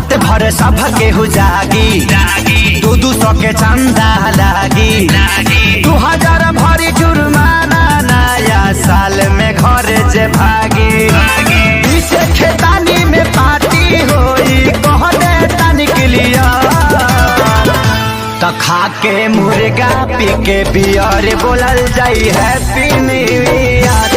रात भर सब केहू जागी 200 के चंदा लागी 2000 भरी जुर्माना नया साल में घर जे भागी पीछे खेतानी में पार्टी होई कहने तनिक लिया तो खा के मुर्गा पी के बियर बोलल जाई हैप्पी न्यू ईयर।